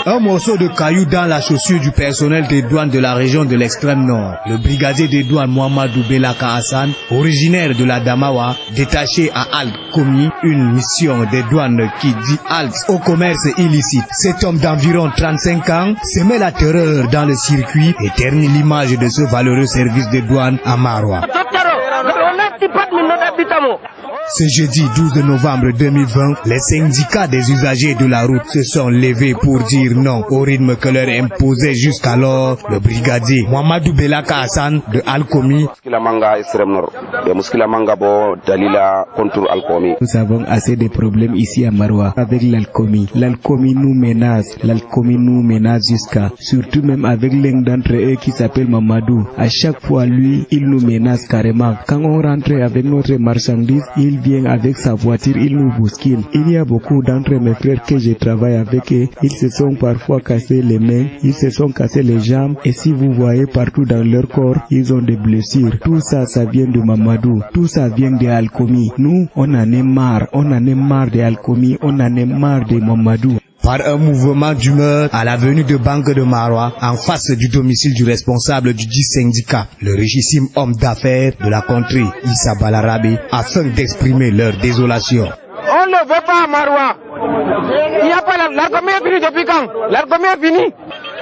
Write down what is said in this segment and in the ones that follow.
Un morceau de caillou dans la chaussure du personnel des douanes de la région de l'extrême nord. Le brigadier des douanes Mohamedou Belaka Hassan, originaire de la Damawa, détaché à Al-Komi, une mission des douanes qui dit halte au commerce illicite. Cet homme d'environ 35 ans semait la terreur dans le circuit et ternit l'image de ce valeureux service de douane à Maroua. Ce jeudi 12 novembre 2020, les syndicats des usagers de la route se sont levés pour dire non au rythme que leur imposait jusqu'alors le brigadier Mohamedou Belaka Hassan de Al-Komi. Nous avons assez de problèmes ici à Maroua avec l'Al-Komi. L'Al-Komi nous menace jusqu'à, surtout même avec l'un d'entre eux qui s'appelle Mamadou. À chaque fois, lui, il nous menace carrément. Quand on rentre avec notre marchandise, il vient avec sa voiture, il nous bouscule. Il y a beaucoup d'entre mes frères que je travaille avec eux, ils se sont parfois cassés les mains, ils se sont cassés les jambes, et si vous voyez partout dans leur corps, ils ont des blessures. Tout ça, ça vient de Mamadou, tout ça vient de Al-Komi. Nous, on en est marre de Al-Komi, on en est marre de Mamadou. Par un mouvement d'humeur à l'avenue de Banque de Maroua, en face du domicile du responsable du dit syndicat, le richissime homme d'affaires de la contrée, Issa Balarabe, afin d'exprimer leur désolation. On ne veut pas à Maroua. Il n'y a pas l'Al-Komi est fini depuis quand? L'Al-Komi est fini.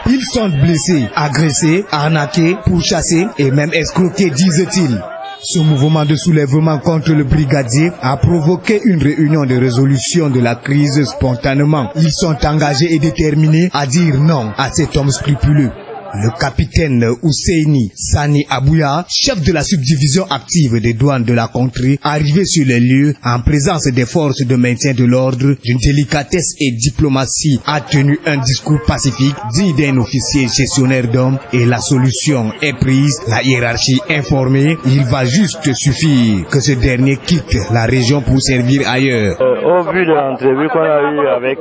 Ils sont blessés, agressés, arnaqués, pourchassés et même escroqués, disent-ils. Ce mouvement de soulèvement contre le brigadier a provoqué une réunion de résolution de la crise spontanément. Ils sont engagés et déterminés à dire non à cet homme scrupuleux. Le capitaine Ousseini Sani Abouya, chef de la subdivision active des douanes de la contrée, arrivé sur les lieux en présence des forces de maintien de l'ordre, d'une délicatesse et diplomatie, a tenu un discours pacifique digne d'un officier gestionnaire d'hommes et la solution est prise, la hiérarchie informée, il va juste suffire que ce dernier quitte la région pour servir ailleurs. Au vu de l'entrevue qu'on a eue avec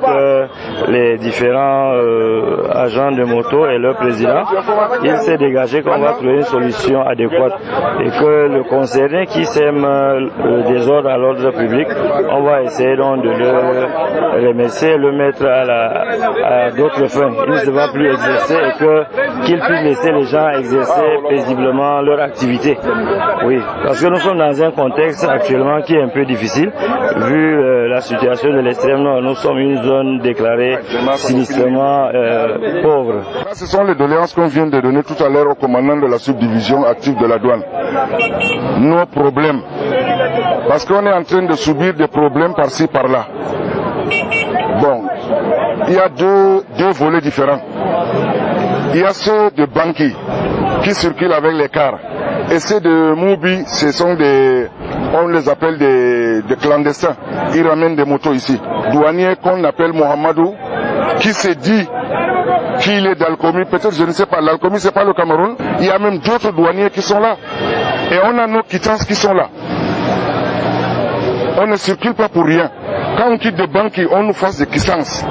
les différents agents de moto et leur président, il s'est dégagé qu'on va trouver une solution adéquate et que le concerné qui sème le désordre à l'ordre public, on va essayer donc de le remercier, le mettre à d'autres fins. Il ne va plus exercer et qu'il puisse laisser les gens exercer paisiblement leur activité. Oui, parce que nous sommes dans un contexte actuellement qui est un peu difficile, vu la situation de l'extrême nord. Nous sommes une zone déclarée sinistrement pauvre. Ce sont les doléances qu'on vient de donner tout à l'heure au commandant de la subdivision active de la douane. Nos problèmes, parce qu'on est en train de subir des problèmes par-ci, par-là. Bon, il y a deux volets différents. Il y a ceux de Banqui qui circulent avec les cars. Et ceux de Moubi, ce sont on les appelle des clandestins. Ils ramènent des motos ici. Douanier qu'on appelle Mohamedou, qui se dit qu'il est d'Al-Komi, peut-être je ne sais pas, l'Al-Komi c'est pas le Cameroun, il y a même d'autres douaniers qui sont là, et on a nos quittances qui sont là. On ne circule pas pour rien. Quand on quitte de Banqui, on nous fasse des quittances.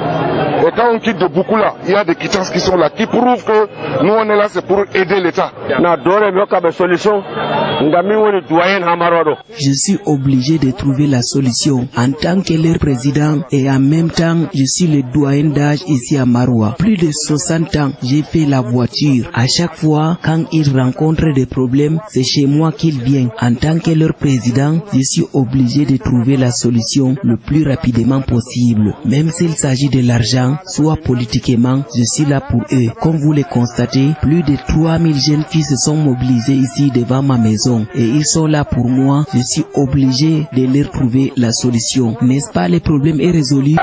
Et quand on quitte de Boukoula, il y a des quittances qui sont là, qui prouvent que nous on est là, c'est pour aider l'État. Je suis obligé de trouver la solution en tant que leur président et en même temps je suis le doyen d'âge ici à Maroua. Plus de 60 ans, j'ai fait la voiture. À chaque fois, quand ils rencontrent des problèmes, c'est chez moi qu'ils viennent. En tant que leur président, je suis obligé de trouver la solution le plus rapidement possible. Même s'il s'agit de l'argent, soit politiquement, je suis là pour eux. Comme vous le constatez, plus de 3000 jeunes filles se sont mobilisées ici devant ma maison et ils sont là pour moi. Je suis obligé de leur trouver la solution. N'est-ce pas, le problème est résolu?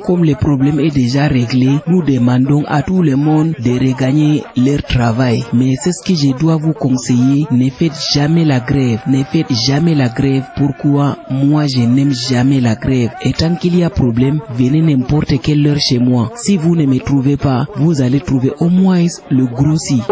Comme le problème est déjà réglé, nous demandons à tout le monde de regagner leur travail. Mais c'est ce que je dois vous conseiller, ne faites jamais la grève. Ne faites jamais la grève. Pourquoi? Moi je n'aime jamais la grève. Et tant qu'il y a problème, venez n'importe quelle heure chez moi. Si vous ne me trouvez pas, vous allez trouver au moins le grossi.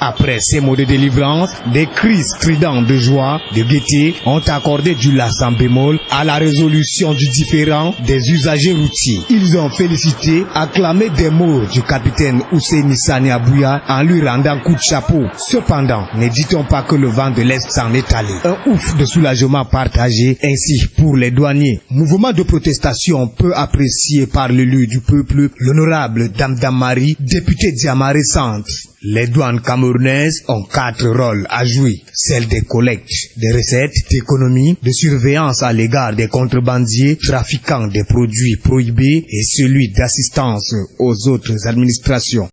Après ces mots de délivrance, des cris stridents de joie, de gaieté ont accordé du la sans bémol à la résolution du différend des usagers routiers. Ils ont félicité, acclamé des mots du capitaine Ousseini Sani Abouya en lui rendant coup de chapeau. Cependant, ne dit-on pas que le vent de l'Est s'en est allé. Un ouf de soulagement partagé ainsi pour les douaniers. Mouvement de protestation peu apprécié par l'élu du peuple, l'honorable Dame Marie, député d'Yamare Centre. Les douanes camerounaises ont 4 rôles à jouer. Celle des collectes, des recettes, d'économie, de surveillance à l'égard des contrebandiers, trafiquants des produits prohibés et celui d'assistance aux autres administrations.